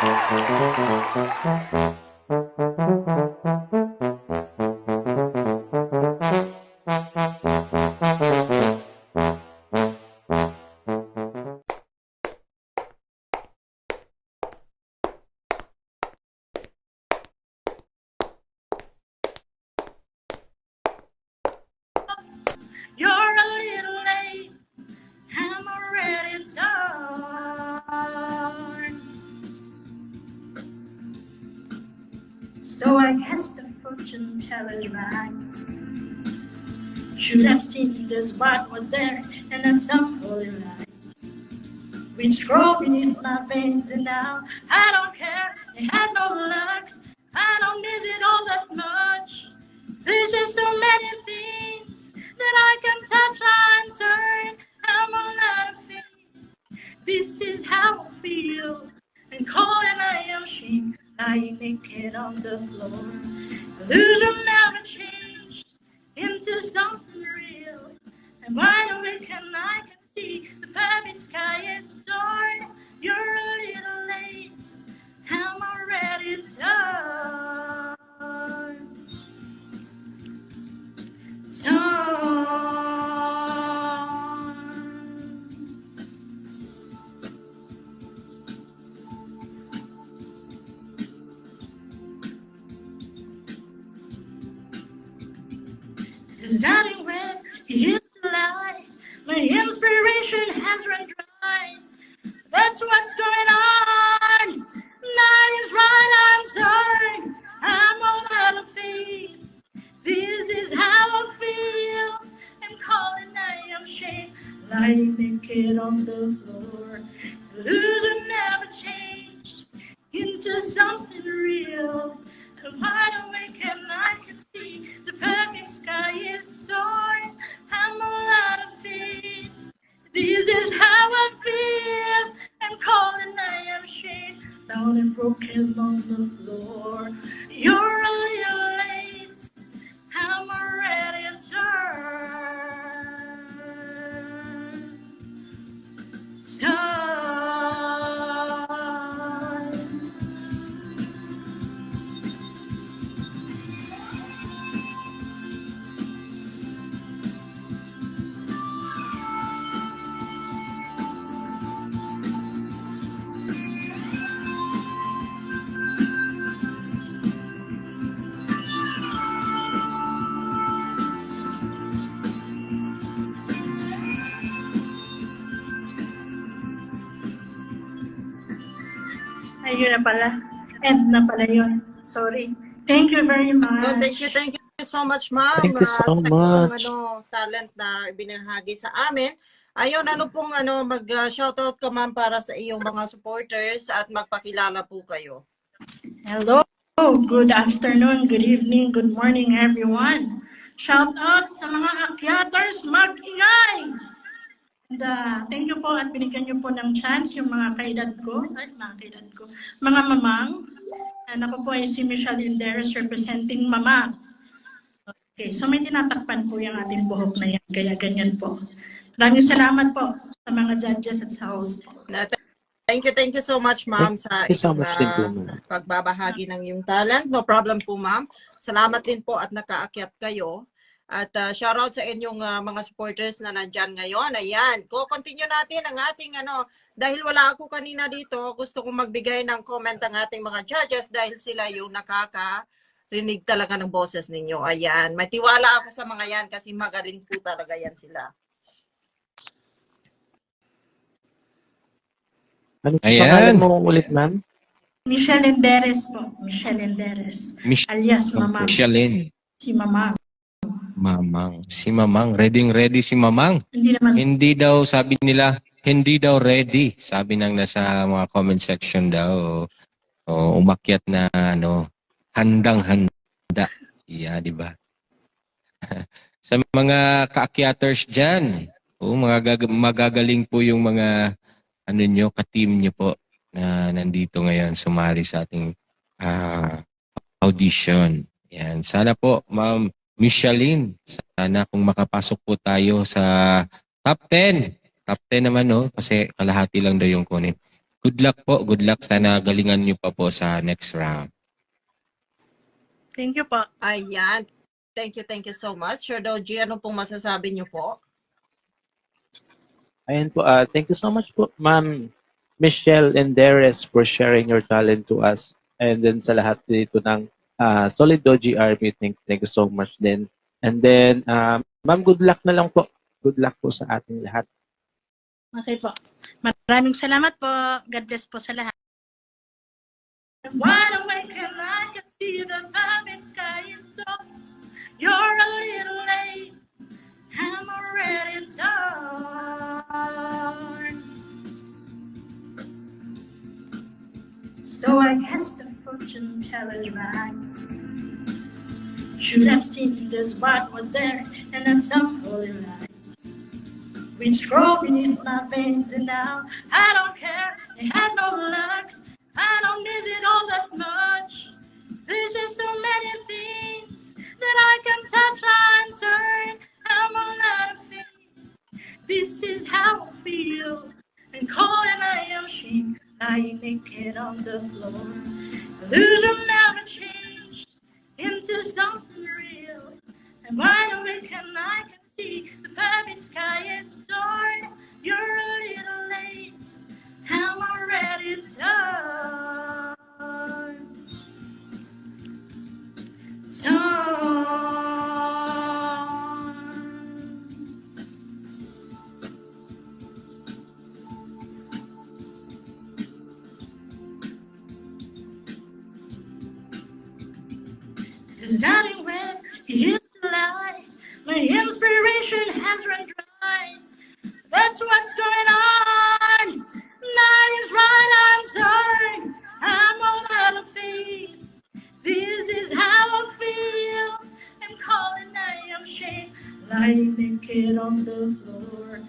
You're a little late. I'm already torn. So I guess the fortune teller's right. Should have seen this what was there, and at some holy light, which grow beneath my veins, and now I don't care. They had no luck. I don't miss it all that much. There's just so many things that I can touch and turn. I'm all out of faith. This is how I feel. And cold and I am sheep, lying naked on the floor. Illusion never changed into something real. And wide awake and I can see the perfect sky is torn. You're a little late. I'm already torn. There's nothing where he used to lie. My inspiration has run dry. That's what's going on. Night is right, I'm torn. I'm all out of faith. This is how I feel. I'm calling, I am shamed. Lying naked on the floor. Illusion never changed into something real. I'm wide awake and I can see the perfect sky is torn. I'm all out of faith. This is how I feel. I'm calling, I am shamed. Down and broken on the floor. You're a little late. I'm already torn. Ayun na pala. End na pala yun. Sorry. Thank you very much. No, thank you so much, ma'am. Thank you so Sa much. iyong talent na ibinahagi sa amin. Ayun, mag-shoutout ka, ma'am, para sa iyong mga supporters at magpakilala po kayo. Hello. Good afternoon, good evening, good morning, everyone. Shout out sa mga akyaters, mag-ingay! And, thank you po at binigyan niyo po ng chance yung mga mga mamang. And ako po ay si Michelle Inderes representing mama. Okay, so may tinatakpan po yung ating buhok na yan, kaya ganyan po. Maraming salamat po sa mga judges at sa host po. Thank you so much, ma'am, sa pagbabahagi ng iyong talent. No problem po, ma'am. Salamat din po at nakaakyat kayo. At shoutout sa inyong mga supporters na nandyan ngayon. Ayan, continue natin ang ating dahil wala ako kanina dito, gusto kong magbigay ng comment ang ating mga judges dahil sila yung nakakarinig talaga ng boses ninyo. Ayan, may tiwala ako sa mga yan kasi magaling po talaga yan sila. Ano pangalan mo ulit, ma'am? Michelle Inderes po. Michelle Inderes. Alias Mamang. Michelin. Si Mamang. Mamang. Si Mamang. Ready si Mamang. Hindi naman. Hindi daw, sabi nila, hindi daw ready. Sabi nang nasa mga comment section daw. Umakyat na handang-handa. Yeah, di ba? Sa mga kaakyaters dyan, magagaling po yung mga ka-team nyo po na nandito ngayon sumali sa ating audition. Yan. Sana po, Ma'am Micheline, sana kung makapasok po tayo sa top 10. Top 10 naman, no? Kasi kalahati lang daw yung kunin. good luck po. Good luck. Sana galingan nyo pa po sa next round. Thank you po. Ayan. Thank you so much. Sir Doji, ano pong masasabi niyo po? Ayan po, thank you so much po, Ma'am Michelle Enderes for sharing your talent to us. And then sa lahat dito ng Solid Doji Army, thank you so much din. And then, Ma'am, good luck na lang po. Good luck po sa ating lahat. Okay po. Maraming salamat po. God bless po sa lahat. Wide awake and I can see the perfect sky is dark. You're a little late. I'm already torn. So I guess the fortune teller's right. Should have seen this what was there and then some holy light. Which grow beneath my veins and now I don't care. They had no luck. I don't miss it all that much. There's just so many things that I can touch and turn. I'm all out of faith. This is how I feel. And cold and I am ashamed. Lying naked on the floor. Illusion never changed into something real. And wide awake and I can see the perfect sky is torn. You're a little late. I'm already torn. There's nothing when he hits the light. My inspiration has run dry. That's what's going on. Night is right on turn. I'm all out of faith. This is how I feel. I'm calling, I am ashamed. Lying naked on the floor.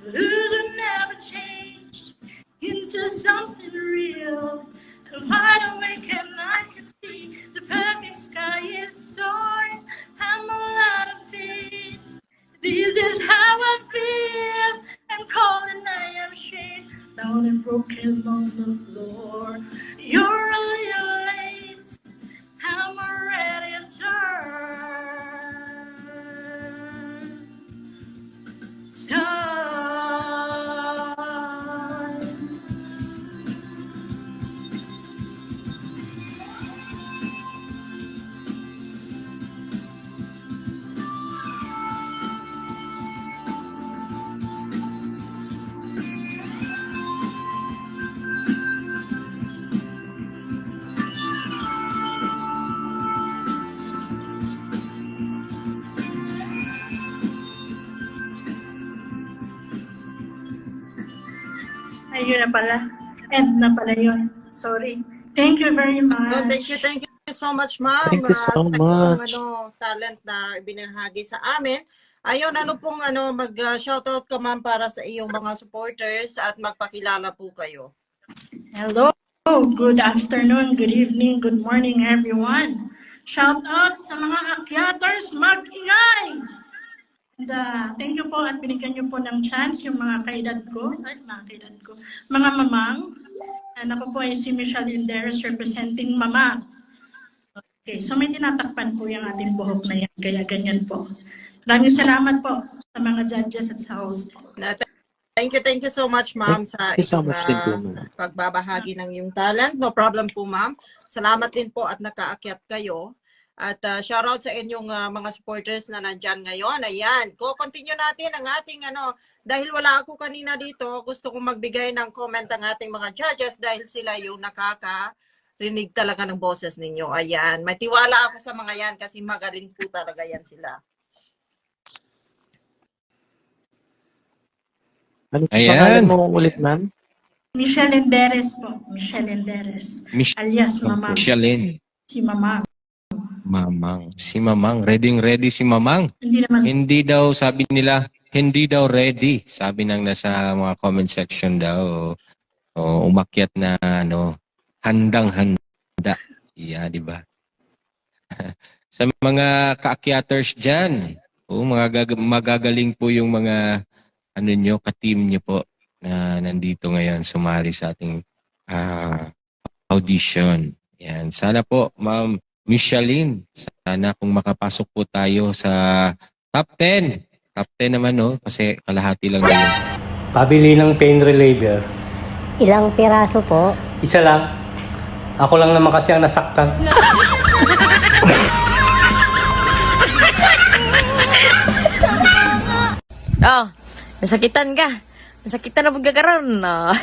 Illusion never changed into something real. I'm wide awake and I can see the perfect sky is torn. I'm all out of faith. This is how I feel. I'm calling, I am ashamed. Down and broken on the floor. You're a little late. I'm already torn. Ayun na pala. End na pala yun. Sorry. Thank you very much. No, thank you so much, ma'am. Thank you so much. Talent na ibinahagi sa amin. Ayun, ano pong mag-shoutout ka, ma'am, para sa iyong mga supporters at magpakilala po kayo. Hello. Good afternoon, good evening, good morning, everyone. Shout out sa mga akyaters, mag-ingay! And, thank you po at binigyan niyo po ng chance yung mga kaedad ko, mga mamang. And ako po ay si Michelle Enderes representing mama. Okay, so may tinatakpan po yung ating buhok na yan, kaya ganyan po. Maraming salamat po sa mga judges at sa host po. Thank you so much, ma'am, sa pagbabahagi ng iyong talent. No problem po, ma'am. Salamat din po at nakaakyat kayo. At shoutout sa inyong mga supporters na nandyan ngayon. Ayan, continue natin ang ating dahil wala ako kanina dito, gusto kong magbigay ng comment ang ating mga judges dahil sila yung nakakarinig talaga ng boses ninyo. Ayan, may tiwala ako sa mga yan kasi magaling po talaga yan sila. Ano pangalan mo ulit, ma'am? Michelle Enderes po. Michelle Enderes. Alias Mamang. Michelle. Si Mamang. Mamang. Si Mamang. Ready si Mamang. Hindi naman. Hindi daw, sabi nila, hindi daw ready. Sabi nang nasa mga comment section daw. Umakyat na handang-handa. Yeah, di ba? Sa mga kaakyaters dyan, magagaling po yung mga ka-team nyo po na nandito ngayon sumali sa ating audition. Yan. Sana po, Ma'am Micheline, sana kung makapasok po tayo sa top 10. Top 10 naman, no? Kasi kalahati lang yun. Pabili ng pain reliever. Ilang piraso po? Isa lang. Ako lang naman kasi ang nasaktan. Oh, nasakitan ka. Nasakitan na pagkakaroon. No.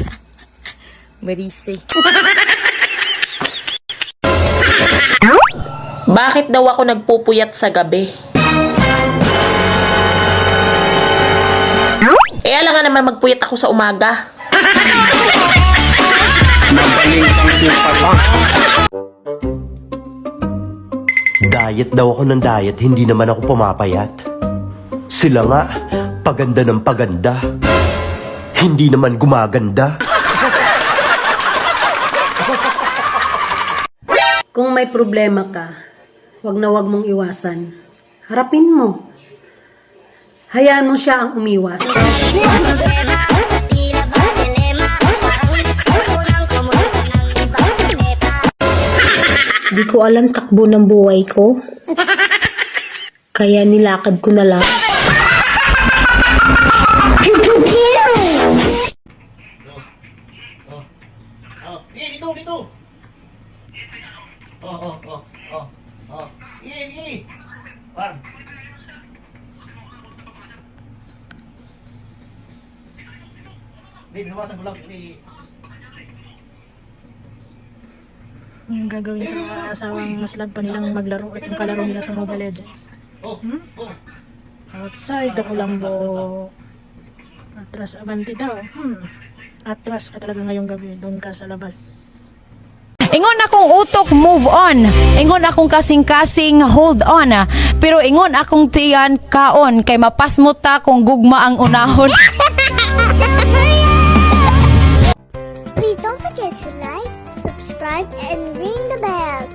Marise. Bakit daw ako nagpupuyat sa gabi? Alam nga naman magpuyat ako sa umaga. Diet daw ako ng diet, hindi naman ako pumapayat. Sila nga, paganda ng paganda. Hindi naman gumaganda. Kung may problema ka, wag na wag mong iwasan. Harapin mo. Hayaan mo siya ang umiwas. Di ko alam takbo ng buhay ko. Kaya nilakad ko na lang. Yung gagawin sa mga asawang maslag pa nilang maglaro at yung kalaro nila sa Mobile Legends. Outside ako lang bo. Atras abanti daw. Atras ka talaga ngayong gabi. Doon ka sa labas. Ingon akong utok, move on. Ingon akong kasing-kasing, hold on. Pero ingon akong tiyan, kaon. Kay mapasmot ta kung gugma ang unahon. Please don't forget to like, subscribe, and ring the bell.